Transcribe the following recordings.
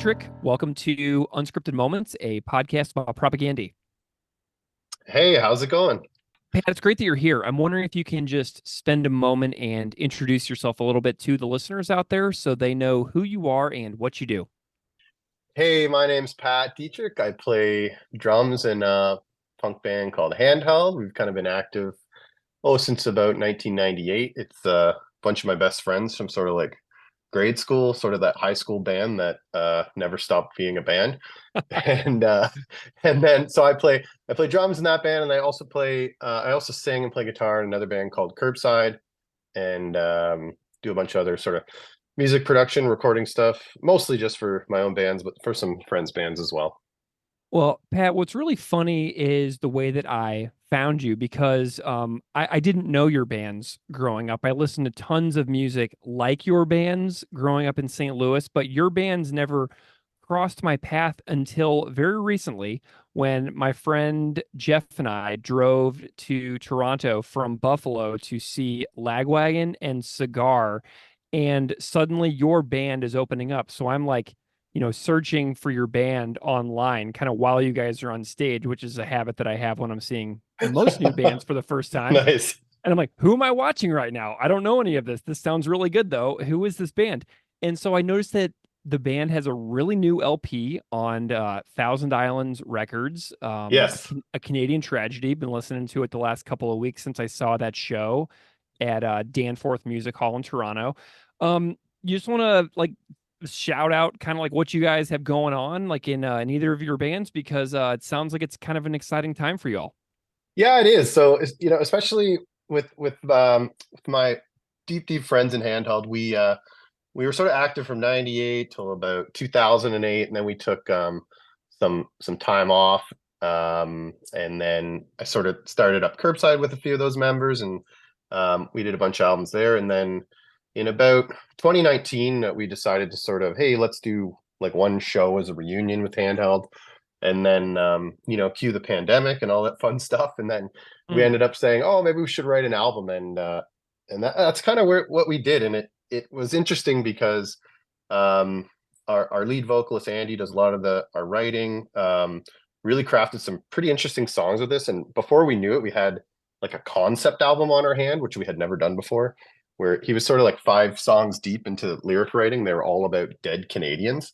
Dietrich. Welcome to Unscripted Moments, a podcast about propaganda. Hey, how's it going? Pat, it's great that you're here. I'm wondering if you can just spend a moment and introduce yourself a little bit to the listeners out there so they know who you are and what you do. Hey, my name's Pat Dietrich. I play drums in a punk band called Handheld. We've kind of been active, since about 1998. It's a bunch of my best friends from sort of like grade school, sort of that high school band that never stopped being a band. And and then so I play drums in that band, and I also sing and play guitar in another band called Curbside, and do a bunch of other sort of music production, recording stuff, mostly just for my own bands, but for some friends' bands as well. Well, Pat, what's really funny is the way that I found you because I didn't know your bands growing up. I listened to tons of music like your bands growing up in St. Louis, but your bands never crossed my path until very recently when my friend Jeff and I drove to Toronto from Buffalo to see Lagwagon and Cigar, and suddenly your band is opening up. So I'm like, searching for your band online kind of while you guys are on stage, which is a habit that I have when I'm seeing most new bands for the first time. Nice. And I'm like, who am I watching right now? I don't know any of this. This sounds really good though. Who is this band? And so I noticed that the band has a really new LP on Thousand Islands Records, Yes. a Canadian tragedy. Been listening to it the last couple of weeks since I saw that show at Danforth Music Hall in Toronto. You just want to like shout out kind of like what you guys have going on, like in either of your bands, because it sounds like it's kind of an exciting time for y'all. Yeah, it is. So, especially with my deep friends in Handheld, we were sort of active from 98 till about 2008, and then we took some time off. And then I sort of started up Curbside with a few of those members, and we did a bunch of albums there. And then in about 2019, we decided to sort of, hey, let's do like one show as a reunion with Handheld. And then cue the pandemic and all that fun stuff. And then we Mm. ended up saying, oh, maybe we should write an album. And that's kind of what we did. And it was interesting because um, our lead vocalist Andy does a lot of our writing. Really crafted some pretty interesting songs with this. And before we knew it, we had like a concept album on our hand, which we had never done before, where he was sort of like 5 songs deep into lyric writing. They were all about dead Canadians.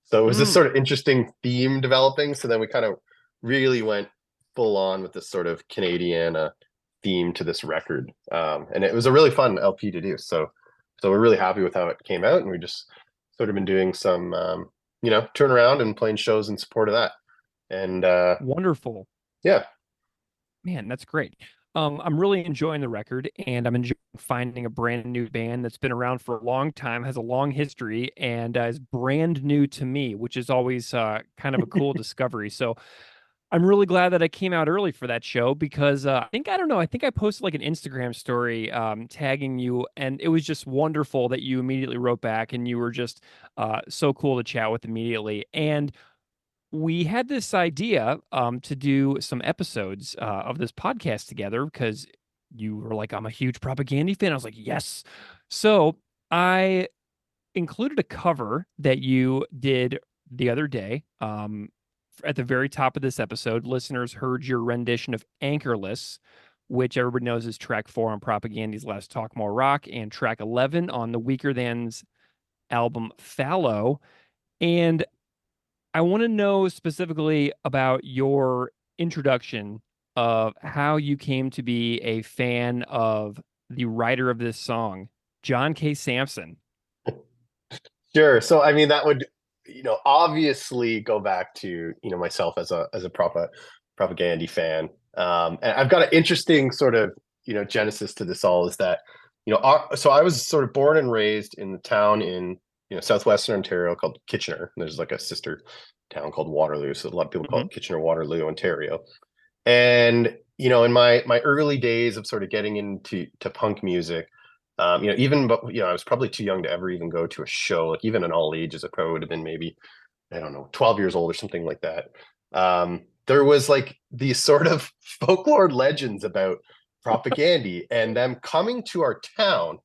So it was this Mm. sort of interesting theme developing. So then we kind of really went full on with this sort of Canadian theme to this record. And it was a really fun LP to do. So we're really happy with how it came out. And we just sort of been doing some, turn around and playing shows in support of that. And Wonderful. yeah, Man, that's great. I'm really enjoying the record, and I'm enjoying finding a brand new band that's been around for a long time, has a long history, and is brand new to me, which is always kind of a cool discovery. So I'm really glad that I came out early for that show because I don't know, I think I posted like an Instagram story tagging you, and it was just wonderful that you immediately wrote back, and you were just so cool to chat with immediately. And we had this idea to do some episodes of this podcast together because you were like, I'm a huge propaganda fan. I was like, yes. So I included a cover that you did the other day. At the very top of this episode, listeners heard your rendition of Anchorless, which everybody knows is track 4 on Propaganda's Last Talk More Rock, and track 11 on the Weaker Thans album Fallow. And I want to know specifically about your introduction of how you came to be a fan of the writer of this song, John K. Sampson. sure. So I mean that would, obviously go back to, myself as a propaganda fan. And I've got an interesting sort of, genesis to this all is that, so I was sort of born and raised in the town in, southwestern Ontario called Kitchener. There's like a sister town called Waterloo. So a lot of people call Hmm. it Kitchener, Waterloo, Ontario. And, in my early days of sort of getting into punk music, even, but, I was probably too young to ever even go to a show, like even in all ages, it probably would have been maybe, I don't know, 12 years old or something like that. There was like these sort of folklore legends about propaganda and them coming to our town.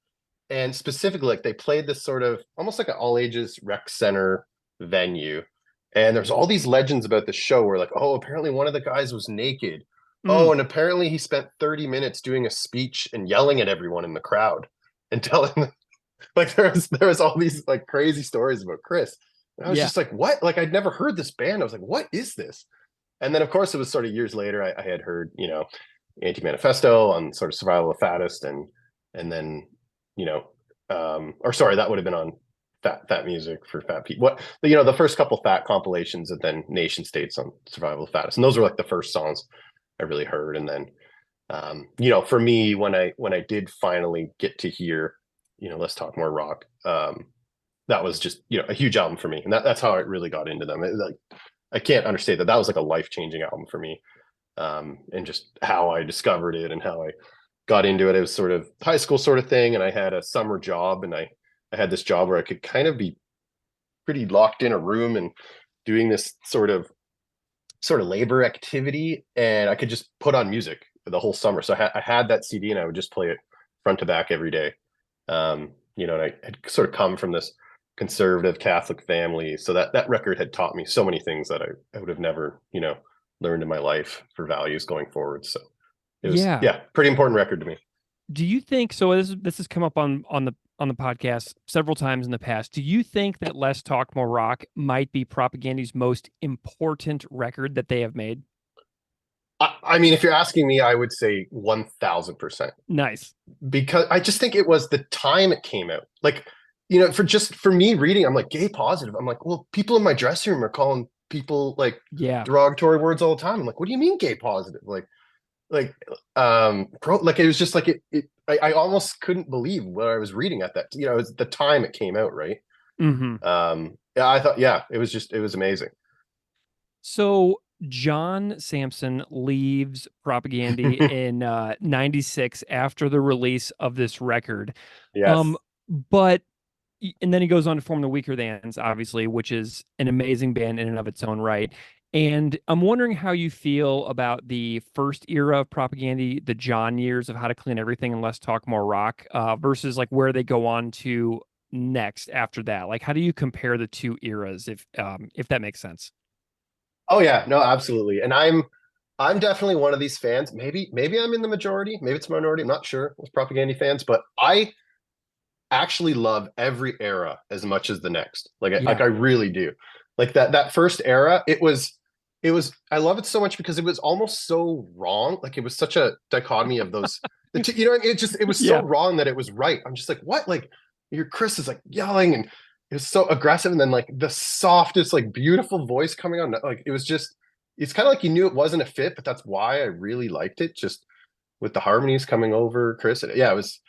And specifically, like they played this sort of almost like an all ages rec center venue. And there's all these legends about the show where like, oh, apparently one of the guys was naked. Mm, Oh, and apparently he spent 30 minutes doing a speech and yelling at everyone in the crowd and telling them like there was all these like crazy stories about Chris. And I was yeah. just like, what? Like I'd never heard this band. I was like, what is this? And then of course it was sort of years later I had heard, Anti-Manifesto on sort of Survival of the Fattest and then, or sorry, that would have been on Fat Music for Fat Pete. What the first couple Fat compilations and then Nation States on Survival of the Fattest. And those were like the first songs I really heard. And then for me, when I did finally get to hear, Let's Talk More Rock, that was just, a huge album for me. And that's how I really got into them. Like I can't understate that was like a life-changing album for me. And just how I discovered it and how I got into it. It was sort of high school sort of thing. And I had a summer job and I had this job where I could kind of be pretty locked in a room and doing this sort of labor activity, and I could just put on music for the whole summer. So I had that CD, and I would just play it front to back every day. And I had sort of come from this conservative Catholic family, so that record had taught me so many things that I would have never, learned in my life for values going forward. So it was, Yeah. yeah, pretty important record to me. Do you think so? This has come up on the podcast several times in the past. Do you think that Less Talk More Rock might be Propaganda's most important record that they have made? I mean, if you're asking me, I would say 1000%, Nice. because I just think it was the time it came out. Like, for me reading, I'm like gay positive. I'm like, well, people in my dressing room are calling people like Yeah. derogatory words all the time. I'm like, what do you mean gay positive? Like, like it was just like I almost couldn't believe what I was reading at that. It was the time it came out, right? Hmm. Yeah, I thought, yeah, it was amazing. So John Sampson leaves Propaganda in 96 after the release of this record. Um, Yes. but and then he goes on to form the Weaker Thans, obviously, which is an amazing band in and of its own right. And I'm wondering how you feel about the first era of Propaganda, the John years of How to Clean Everything and Let's Talk More Rock, versus like where they go on to next after that. Like, how do you compare the two eras, if that makes sense? Oh yeah, no, absolutely. And I'm definitely one of these fans. Maybe I'm in the majority. Maybe it's a minority. I'm not sure with propaganda fans, but I actually love every era as much as the next. Like Yeah. I really do. Like that first era, it was I love it so much because it was almost so wrong. Like it was such a dichotomy of those the two, it was so Yeah. wrong that it was right. I'm just like, what? Like your Chris is like yelling and it was so aggressive, and then like the softest, like beautiful voice coming on. Like it was just it's kind of like you knew it wasn't a fit, but that's why I really liked it. Just with the harmonies coming over Chris. Yeah, it was,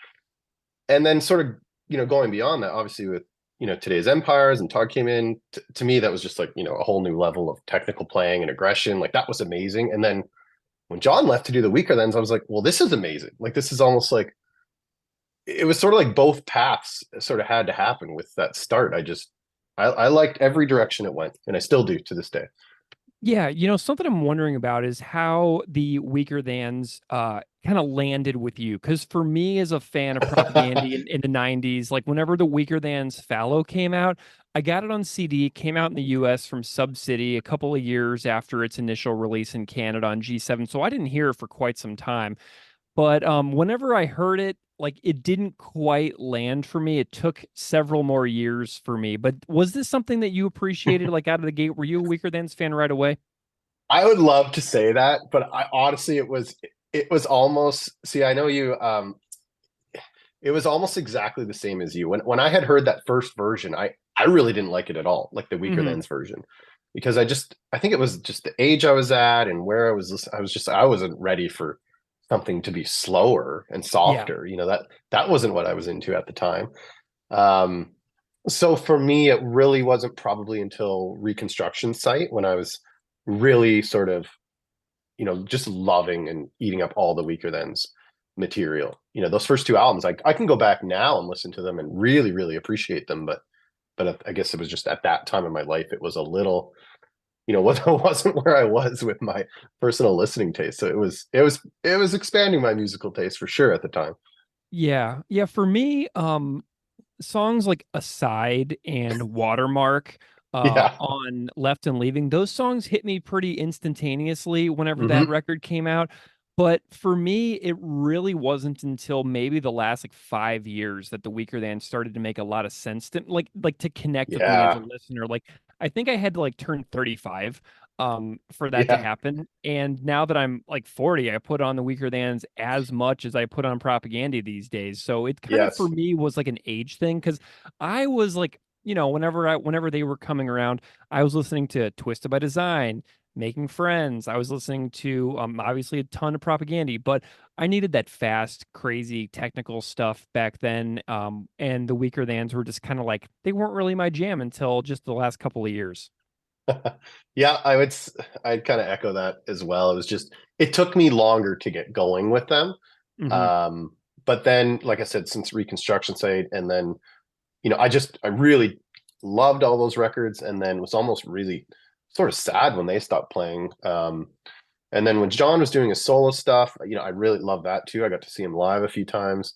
and then sort of going beyond that, obviously with today's empires and Todd came in, to me that was just like a whole new level of technical playing and aggression. Like that was amazing. And then when John left to do the Weaker Thans, I was like, well, this is amazing. Like this is almost like it was sort of like both paths sort of had to happen with that start. I liked every direction it went, and I still do to this day. Yeah, something I'm wondering about is how the Weaker Thans kind of landed with you. Because for me, as a fan of Propaganda in the 90s, like whenever the Weaker Thans Fallow came out, I got it on CD, came out in the US from Sub City a couple of years after its initial release in Canada on G7. So I didn't hear it for quite some time. But whenever I heard it, like it didn't quite land for me. It took several more years for me. But was this something that you appreciated like out of the gate? Were you a Weaker Thans fan right away? I would love to say that, but I honestly it was almost, see, I know you, it was almost exactly the same as you. When I had heard that first version, I really didn't like it at all, like the Weaker Hmm. Thans version, because I think it was just the age I was at and where I wasn't ready for something to be slower and Yeah. softer. That wasn't what I was into at the time. Um, so for me, it really wasn't probably until Reconstruction Site when I was really sort of just loving and eating up all the Weaker Thans material. Those first two albums, I can go back now and listen to them and really, really appreciate them. But I guess it was just at that time in my life, it was a little, wasn't where I was with my personal listening taste. So it was expanding my musical taste for sure at the time. Yeah. Yeah. For me, songs like Aside and Watermark Yeah. on Left and Leaving. Those songs hit me pretty instantaneously whenever that Hmm. record came out. But for me, it really wasn't until maybe the last like 5 years that the Weaker Than started to make a lot of sense to like to connect with me as a Yeah. listener. Like I think I had to like turn 35 for that to Yeah. happen. And now that I'm like 40, I put on the Weaker Thans as much as I put on Propaganda these days. So it kind of for Yes. me was like an age thing because I was like, whenever they were coming around, I was listening to Twisted by Design, Making Friends. I was listening to obviously a ton of Propaganda, but I needed that fast, crazy technical stuff back then. And the Weaker Thans were just kind of like they weren't really my jam until just the last couple of years. Yeah, I'd kind of echo that as well. It was just it took me longer to get going with them. Hmm. Um, but then, like I said, since Reconstruction Site, and then I really loved all those records, and then was almost really sort of sad when they stopped playing. And then when John was doing his solo stuff, I really loved that too. I got to see him live a few times,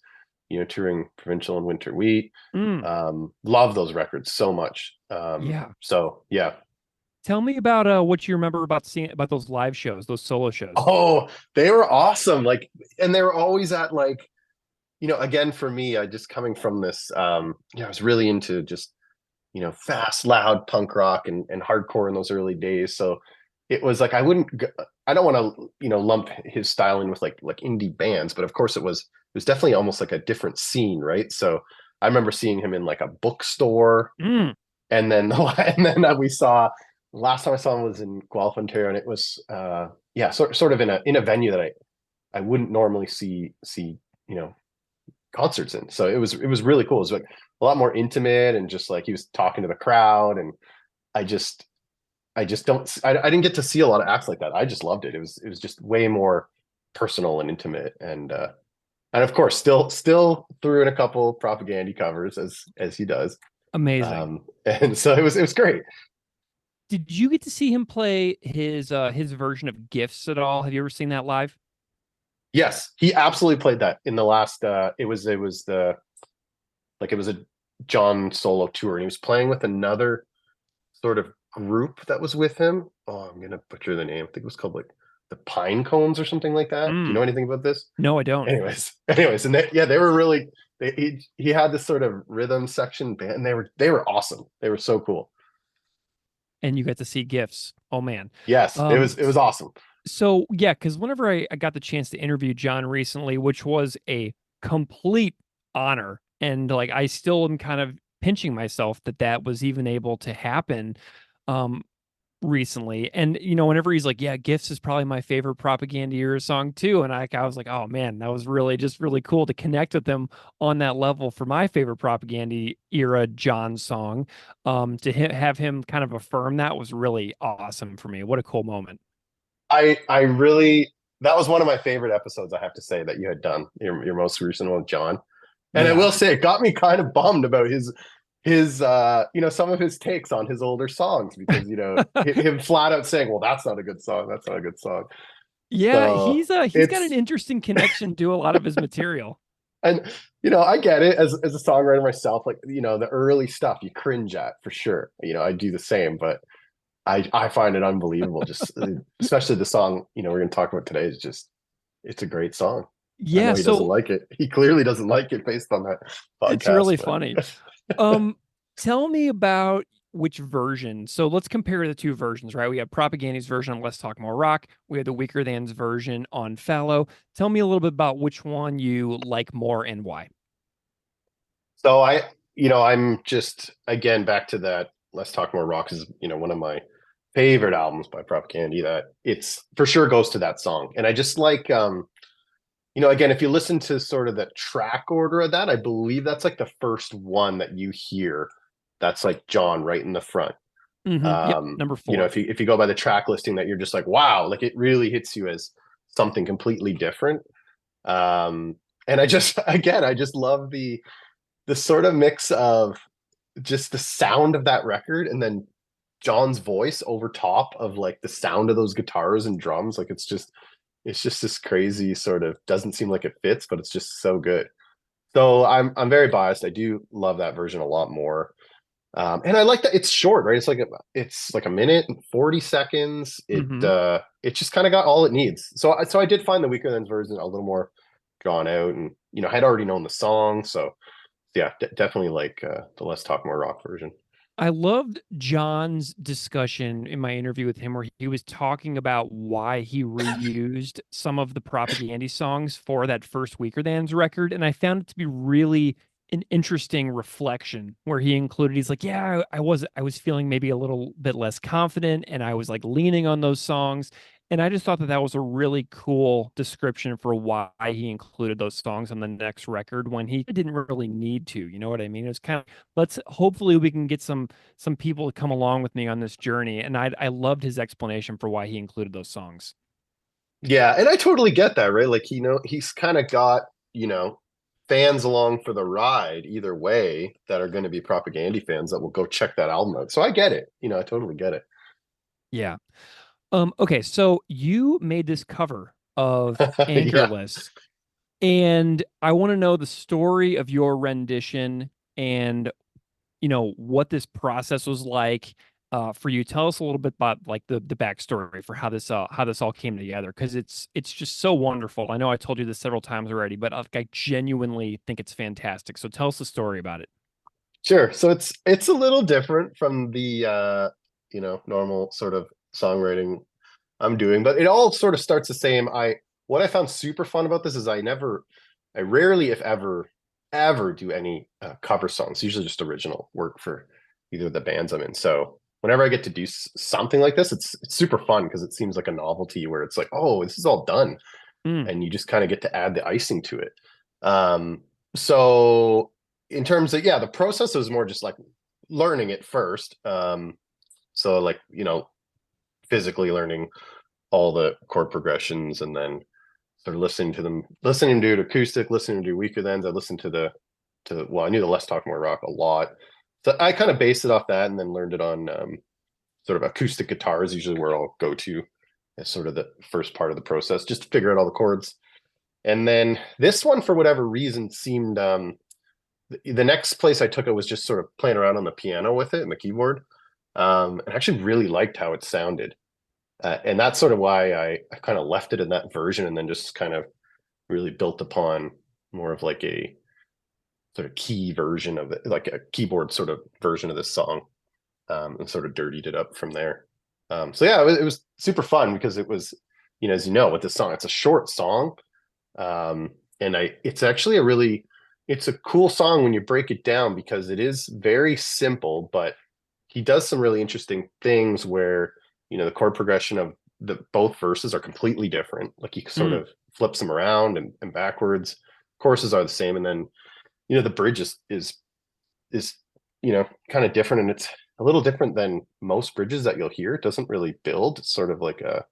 touring Provincial and Winter Wheat. Mm, Love those records so much. yeah. So yeah. Tell me about what you remember about seeing about those live shows, those solo shows. Oh, they were awesome. Like, and they were always at like, again for me, I just coming from this, I was really into just fast, loud punk rock and hardcore in those early days. So it was like I don't want to, lump his style in with like indie bands, but of course it was definitely almost like a different scene, right? So I remember seeing him in like a bookstore, Mm, and then and then we saw last time I saw him was in Guelph, Ontario, and it was yeah, sort of in a venue that I wouldn't normally see you know concerts in. So it was really cool. It was like a lot more intimate, and just like he was talking to the crowd, and I just I didn't get to see a lot of acts like that. I just loved it. It was just way more personal and intimate, and of course still threw in a couple propaganda covers as he does. amazing. And so it was great. Did you get to see him play his version of Gifts at all? Have you ever seen that live? Yes, he absolutely played that in the last it was the like it was a John solo tour, and he was playing with another sort of group that was with him. Oh, I'm gonna butcher the name. I think it was called like the Pine Cones or something like that. Do you know Mm, anything about this? no, I don't. Anyways, and they were really he had this sort of rhythm section band, and they were awesome. They were so cool. And you got to see Gifts. Oh man. Yes, it Um, was it was awesome. so yeah, because whenever I got the chance to interview John recently, which was a complete honor, and like I still am kind of pinching myself that that was even able to happen. Um, recently. And whenever he's like, "Yeah, Gifts is probably my favorite Propaganda era song too," and I was like, "Oh man, that was really just really cool to connect with them on that level for my favorite Propaganda era John song." To have him kind of affirm that was really awesome for me. What a cool moment. I really that was one of my favorite episodes, I have to say, that you had done, your most recent one with John. And I Yeah. will say it got me kind of bummed about his some of his takes on his older songs, because him flat out saying, well, that's not a good song, that's not a good song. Yeah, So he's got an it's interesting connection to a lot of his material. and I get it as a songwriter myself, like the early stuff you cringe at for sure. I do the same, but I find it unbelievable, just especially the song we're going to talk about today is just it's a great song. I Yeah, know he doesn't so like it. He clearly doesn't like it based on that it's podcast, really but funny. Um, Tell me about which version. So let's compare the two versions, right? We have Propaganda's version on Let's Talk More Rock. We have the Weaker Than's version on Fallow. Tell me a little bit about which one you like more and why. so I'm just again back to that. Let's Talk More Rock is one of my favorite albums by Propaganda. That it's for sure goes to that song, and I just like again, if you listen to sort of the track order of that, I believe that's like the first one that you hear. That's like John right in the front. Yep, number four. If you go by the track listing, that you're just like, wow, like it really hits you as something completely different. And I just love the sort of mix of just the sound of that record, and then John's voice over top of like the sound of those guitars and drums. Like it's just this crazy sort of doesn't seem like it fits, but it's just so good. So I'm very biased. I do love that version a lot more. And I like that it's short, right? It's like a minute and 40 seconds. Hmm. It just kind of got all it needs. So I did find the Weaker Thans version a little more drawn out, and had already known the song. So yeah, definitely like the Less Talk More Rock version. I loved John's discussion in my interview with him where he was talking about why he reused some of the Propaganda songs for that first Weaker Thans record. And I found it to be really an interesting reflection where he included, he's like, yeah, I was feeling maybe a little bit less confident and I was like leaning on those songs. And I just thought that that was a really cool description for why he included those songs on the next record when he didn't really need to. You know what I mean? It was kind of, let's hopefully we can get some people to come along with me on this journey. And I loved his explanation for why he included those songs. Yeah, and I totally get that, right? Like, he's kind of got, you know, fans along for the ride either way that are going to be Propaganda fans that will go check that album out. So I get it. I totally get it. Yeah. Okay, so you made this cover of Yeah. Anchorless, and I want to know the story of your rendition and what this process was like for you. Tell us a little bit about like the backstory for how this all came together because it's just so wonderful. I know I told you this several times already, but I genuinely think it's fantastic. So tell us the story about it. Sure. So it's a little different from the normal sort of songwriting I'm doing, but it all sort of starts the same. What I found super fun about this is I rarely, if ever, ever do any cover songs. Usually just original work for either of the bands I'm in. So whenever I get to do something like this, it's super fun because it seems like a novelty where it's like, oh, this is all done, Mm, and you just kind of get to add the icing to it. So in terms of, yeah, the process was more just like learning it first. So like, physically learning all the chord progressions and then sort of listening to it acoustic, listening to Weaker Thans. I listened well, I knew the Less Talk More Rock a lot. So I kind of based it off that and then learned it on sort of acoustic guitar is usually where I'll go to as sort of the first part of the process, just to figure out all the chords. And then this one, for whatever reason, seemed the next place I took it was just sort of playing around on the piano with it and the keyboard. And I actually really liked how it sounded. And that's sort of why I kind of left it in that version and then just kind of really built upon more of like a sort of key version of it, like a keyboard sort of version of this song, and sort of dirtied it up from there. So yeah, it was super fun because it was, as you know, with this song, it's a short song, and it's actually it's a cool song when you break it down because it is very simple, but he does some really interesting things where, the chord progression of the both verses are completely different. Like he sort mm. of flips them around and backwards. Choruses are the same, and then the bridge is kind of different, and it's a little different than most bridges that you'll hear. It doesn't really build. It's sort of like a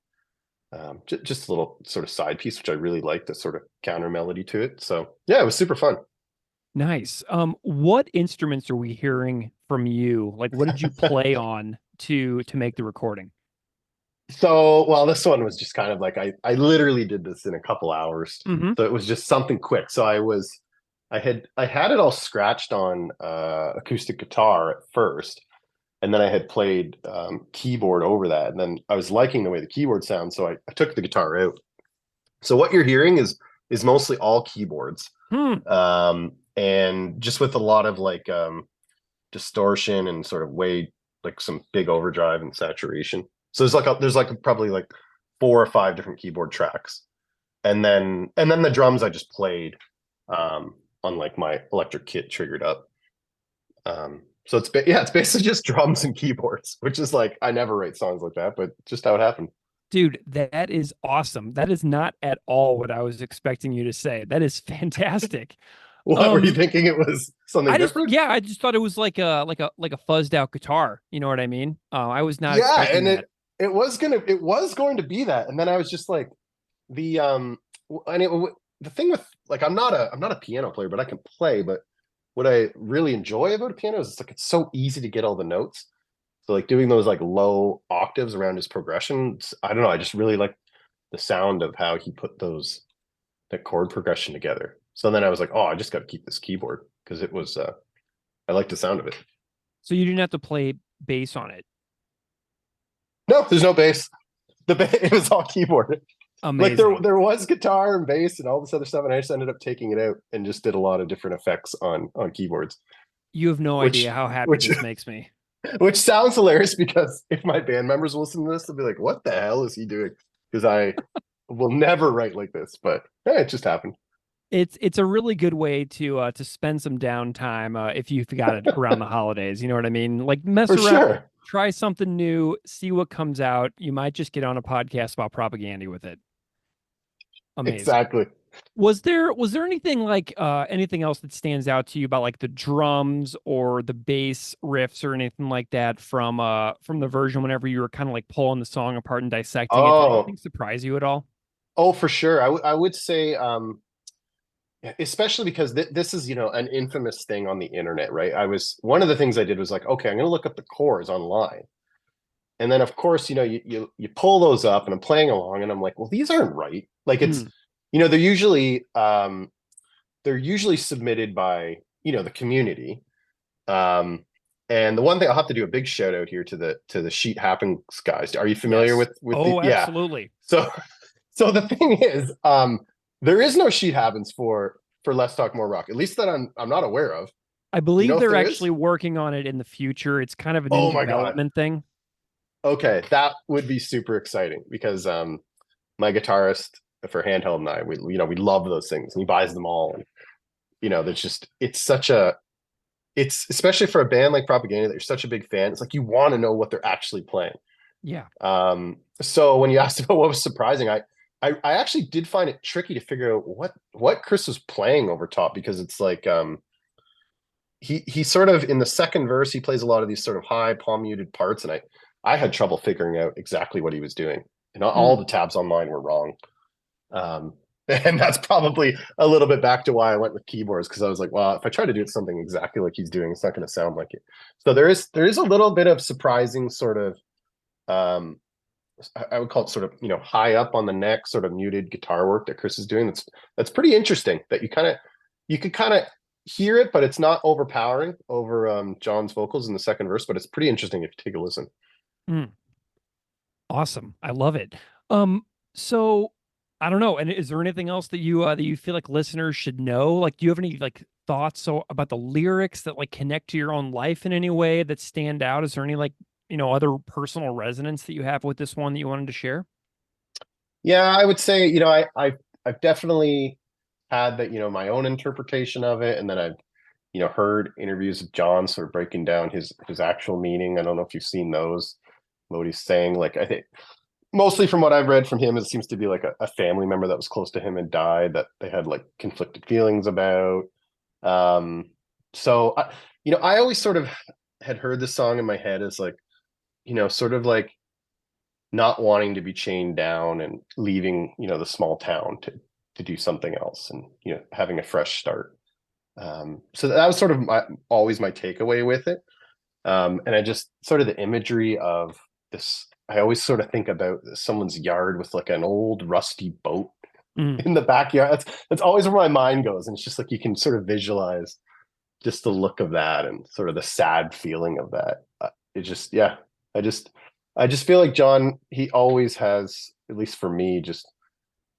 just a little sort of side piece, which I really like, the sort of counter melody to it. So yeah, it was super fun. Nice. What instruments are we hearing from you? Like, what did you play on to make the recording? So, well, this one was just kind of like I literally did this in a couple hours. Hmm. So it was just something quick. So I had it all scratched on acoustic guitar at first, and then I had played keyboard over that, and then I was liking the way the keyboard sounds, so I took the guitar out. So what you're hearing is mostly all keyboards, Hmm. and just with a lot of like distortion and sort of way like some big overdrive and saturation. So there's probably like 4 or 5 different keyboard tracks, and then the drums I just played on like my electric kit triggered up. So it's basically just drums and keyboards, which is like I never write songs like that, but just how it happened. Dude, that is awesome. That is not at all what I was expecting you to say. That is fantastic. What were you Um, thinking? It was something different? I just thought it was like a fuzzed out guitar. You know what I mean? I was not Yeah, expecting and that. it was going to be that, and then I was just like the and the thing with like I'm not a piano player, but I can play. But what I really enjoy about a piano is it's so easy to get all the notes. So like doing those like low octaves around his progressions, I don't know. I just really like the sound of how he put that chord progression together. So then I was like, oh, I just got to keep this keyboard because I like the sound of it. So you didn't have to play bass on it. No, there's no bass. It was all keyboard. Like Amazing. there was guitar and bass and all this other stuff, and I just ended up taking it out and just did a lot of different effects on keyboards, You have no idea which how happy which this makes me. which sounds hilarious because if my band members listen to this, they'll be like, "What the hell is he doing?" Because I will never write like this, but it just happened. It's a really good way to spend some downtime if you've got it around the holidays. You know what I mean? Like mess For around, sure. try something new, see what comes out. You might just get on a podcast about propaganda with it. Amazing. Exactly. Was there anything like anything else that stands out to you about like the drums or the bass riffs or anything like that from the version whenever you were kind of like pulling the song apart and dissecting it? Did anything Oh, surprise you at all? oh, for sure. I would say, especially because this is, an infamous thing on the internet, right? One of the things I did was like, okay, I'm going to look up the chords online. And then of course, you pull those up and I'm playing along and I'm like, well, these aren't right. Like Hmm. they're usually submitted by, the community. Um, and the one thing I'll have to do a big shout out here to the Sheet Happens guys. Are you familiar Yes. with Oh, yeah. absolutely. So so the thing is, there is no Sheet Happens for Let's Talk More Rock, at least that I'm not aware of. I Do you believe know if they're there is? actually working on it in the future. It's kind of an in Oh my God. development thing. Okay, that would be super exciting because my guitarist for Handheld and I, we love those things and he buys them all. And, there's just it's especially for a band like Propaganda that you're such a big fan. It's like you want to know what they're actually playing. Yeah. So when you asked about what was surprising, I actually did find it tricky to figure out what Chris was playing over top because it's like he sort of in the second verse he plays a lot of these sort of high palm muted parts, and I had trouble figuring out exactly what he was doing, and all Hmm. the tabs on mine were wrong. Um, and that's probably a little bit back to why I went with keyboards because I was like, well, if I try to do something exactly like he's doing, it's not going to sound like it. So there is a little bit of surprising sort of um, I would call it sort of high up on the neck, sort of muted guitar work that Chris is doing. That's pretty interesting. That you can kind of hear it, but it's not overpowering over John's vocals in the second verse. But it's pretty interesting if you take a listen. Hmm. Awesome. I love it. Um, so I don't know. And is there anything else that you feel like listeners should know? Like, do you have any like thoughts about the lyrics that like connect to your own life in any way that stand out? Is there any like, other personal resonance that you have with this one that you wanted to share? Yeah, I would say I've definitely had that my own interpretation of it, and then I've heard interviews of John sort of breaking down his actual meaning. I don't know if you've seen those, what he's saying. Like I think mostly from what I've read from him, it seems to be like a family member that was close to him and died that they had like conflicted feelings about. Um, so I always sort of had heard this song in my head as like, sort of like not wanting to be chained down and leaving, the small town to do something else and, having a fresh start. So that was sort of always my takeaway with it. And I just sort of the imagery of this, I always sort of think about someone's yard with like an old rusty boat Mm. in the backyard. That's always where my mind goes. And it's just like you can sort of visualize just the look of that and sort of the sad feeling of that. It just, yeah, I just, I just feel like John, he always has, at least for me, just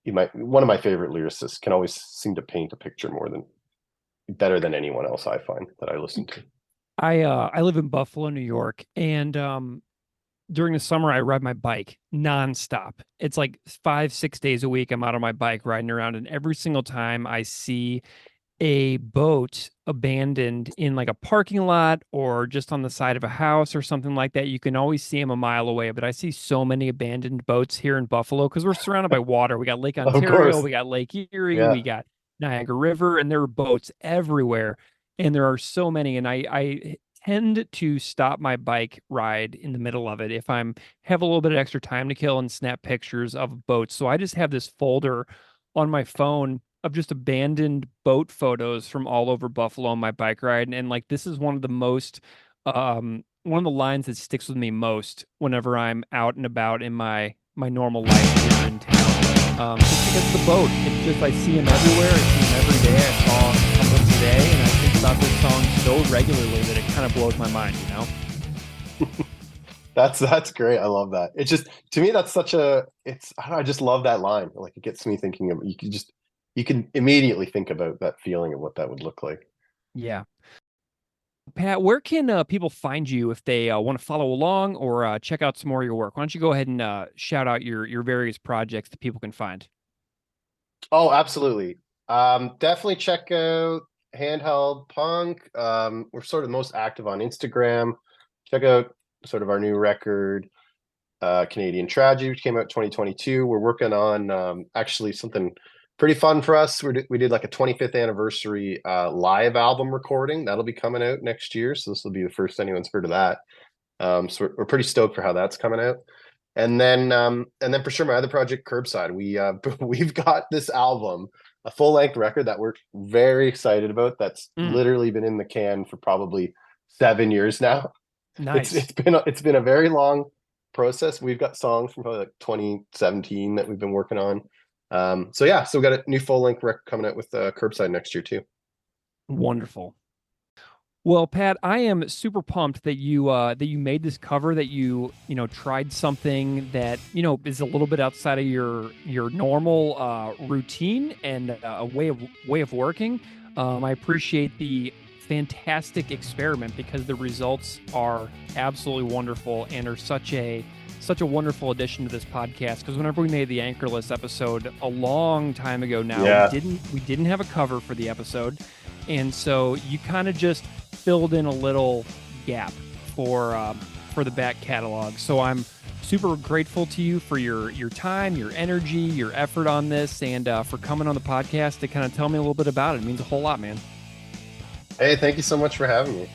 one of my favorite lyricists can always seem to paint a picture more than better than anyone else I find that I listen to. I live in Buffalo, New York, and during the summer I ride my bike nonstop. It's like 5, 6 days a week I'm out on my bike riding around, and every single time I see a boat abandoned in like a parking lot or just on the side of a house or something like that, you can always see them a mile away. But I see so many abandoned boats here in Buffalo because we're surrounded by water. We got Lake Of Ontario, course. we got Lake Erie, we Yeah. got Niagara River, and there are boats everywhere. And there are so many. And I tend to stop my bike ride in the middle of it if I'm have a little bit of extra time to kill and snap pictures of boats. So I just have this folder on my phone of just abandoned boat photos from all over Buffalo on my bike ride. And like this is one of the lines that sticks with me most whenever I'm out and about in my normal life here in town. Just because the boat, it's just I see him everywhere. I see him every day. I saw him today, and I think about this song so regularly that it kind kind of blows my mind, you know? That's great. I love that. It's just to me that's such a it's I don't know, I just love that line. Like it gets me thinking of you can immediately think about that feeling of what that would look like. Yeah. Pat, where can people find you if they want to follow along or check out some more of your work? Why don't you go ahead and shout out your various projects that people can find? Oh, absolutely. Definitely check out Handheld Punk. We're sort of most active on Instagram. Check out sort of our new record, Canadian Tragedy, which came out 2022. We're working on actually something pretty fun for us. We did like a 25th anniversary live album recording. That'll be coming out next year. So this will be the first anyone's heard of that. So we're pretty stoked for how that's coming out. And then for sure, my other project, Curbside. We've got this album, a full length record that we're very excited about. That's Mm, literally been in the can for probably 7 years now. nice. It's been a very long process. We've got songs from probably like 2017 that we've been working on. So yeah, so we got a new full length record coming out with Curbside next year too. Wonderful. Well, Pat, I am super pumped that you made this cover, that you tried something that, is a little bit outside of your normal routine and a way of working. I appreciate the fantastic experiment because the results are absolutely wonderful and are such a wonderful addition to this podcast. Because whenever we made the Anchorless episode a long time ago now, Yeah. we didn't have a cover for the episode, and so you kind of just filled in a little gap for the back catalog. So I'm super grateful to you for your time, your energy, your effort on this, and for coming on the podcast to kind of tell me a little bit about it. It means a whole lot, man. Hey, thank you so much for having me.